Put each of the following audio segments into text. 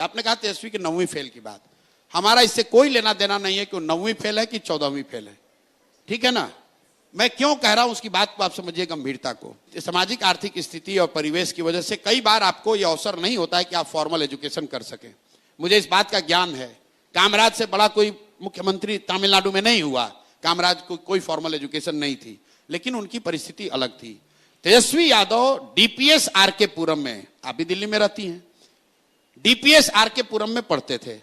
आपने कहा तेजस्वी की 9वीं फेल की बात, हमारा इससे कोई लेना देना नहीं है कि वो 9वीं फेल है कि 14वीं फेल है, ठीक है ना। मैं क्यों कह रहा हूं उसकी बात को आप समझिए गंभीरता को। सामाजिक आर्थिक स्थिति और परिवेश की वजह से कई बार आपको यह अवसर नहीं होता है कि आप फॉर्मल एजुकेशन कर सकें। मुझे इस बात का ज्ञान है। कामराज से बड़ा कोई मुख्यमंत्री तमिलनाडु में नहीं हुआ, कामराज को कोई फॉर्मल एजुकेशन नहीं थी, लेकिन उनकी परिस्थिति अलग थी। तेजस्वी यादव डीपीएस आरके पुरम में, आप भी दिल्ली में रहती हैं, डीपीएस आरके पुरम में पढ़ते थे,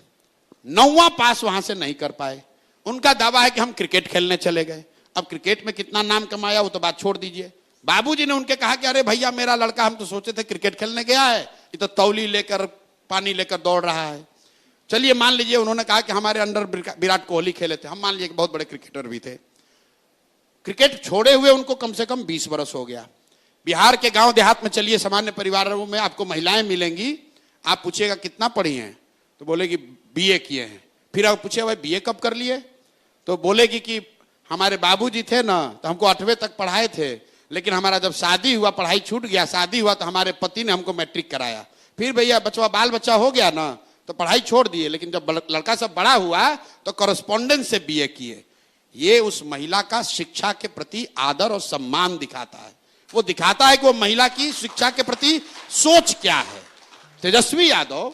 9वां पास वहां से नहीं कर पाए। उनका दावा है कि हम क्रिकेट खेलने चले गए। अब क्रिकेट में कितना नाम कमाया वो तो बात छोड़ दीजिए। बाबूजी ने उनके कहा कि अरे भैया मेरा लड़का, हम तो सोचे थे क्रिकेट खेलने गया है, ये तो तौली लेकर पानी लेकर दौड़ रहा है। चलिए मान लीजिए उन्होंने कहा कि हमारे अंडर विराट कोहली खेले थे, हम मान लीजिए बहुत बड़े क्रिकेटर भी थे। क्रिकेट छोड़े हुए उनको कम से कम 20 वर्ष हो गया। बिहार के गांव देहात में चलिए, सामान्य परिवारों में आपको महिलाएं मिलेंगी, आप पूछिएगा कितना पढ़ी हैं तो बोलेगी बीए किए हैं। फिर आप पूछे भाई बीए कब कर लिए तो बोलेगी कि हमारे बाबूजी थे ना तो हमको 8वीं तक पढ़ाए थे, लेकिन हमारा जब शादी हुआ पढ़ाई छूट गया, शादी हुआ तो हमारे पति ने हमको मैट्रिक कराया। फिर भैया बचवा बाल बच्चा हो गया ना तो पढ़ाई छोड़ दिए, लेकिन जब लड़का सब बड़ा हुआ तो कॉरेस्पॉन्डेंस से बीए किए। ये उस महिला का शिक्षा के प्रति आदर और सम्मान दिखाता है। वो दिखाता है कि वो महिला की शिक्षा के प्रति सोच क्या है। तेजस्वी यादव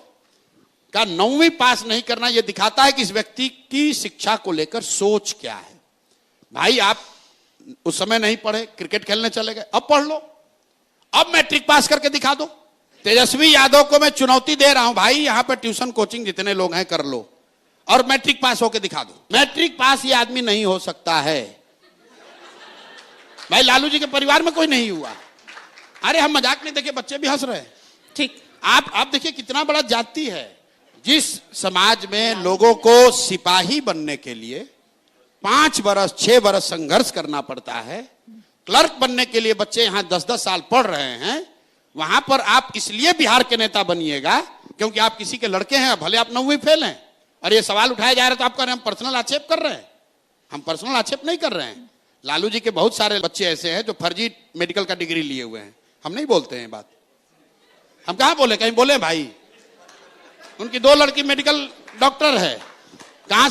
का 9वीं पास नहीं करना यह दिखाता है कि इस व्यक्ति की शिक्षा को लेकर सोच क्या है। भाई आप उस समय नहीं पढ़े, क्रिकेट खेलने चले गए, अब पढ़ लो, अब मैट्रिक पास करके दिखा दो। तेजस्वी यादव को मैं चुनौती दे रहा हूं, भाई यहां पर ट्यूशन कोचिंग जितने लोग हैं कर लो और मैट्रिक पास होकर दिखा दो। मैट्रिक पास ये आदमी नहीं हो सकता है। भाई लालू जी के परिवार में कोई नहीं हुआ। अरे हम मजाक नहीं, देखिए बच्चे भी हंस रहे हैं। ठीक, आप देखिए कितना बड़ा जाति है। जिस समाज में लोगों को सिपाही बनने के लिए 5 वर्ष 6 वर्ष संघर्ष करना पड़ता है, क्लर्क बनने के लिए बच्चे यहां 10-10 साल पढ़ रहे हैं, वहां पर आप इसलिए बिहार के नेता बनिएगा क्योंकि आप किसी के लड़के हैं, भले आप 9वीं फेल हैं। और ये सवाल उठाया जा रहा है तो आप कह रहे हैं हम पर्सनल आक्षेप कर रहे हैं। हम पर्सनल आक्षेप नहीं कर रहे हैं। लालू जी के बहुत सारे बच्चे ऐसे हैं जो फर्जी मेडिकल का डिग्री लिए हुए हैं। हम नहीं बोलते हैं बात, हम कहां बोले, कहीं बोले भाई। उनकी 2 लड़की मेडिकल डॉक्टर है, कहां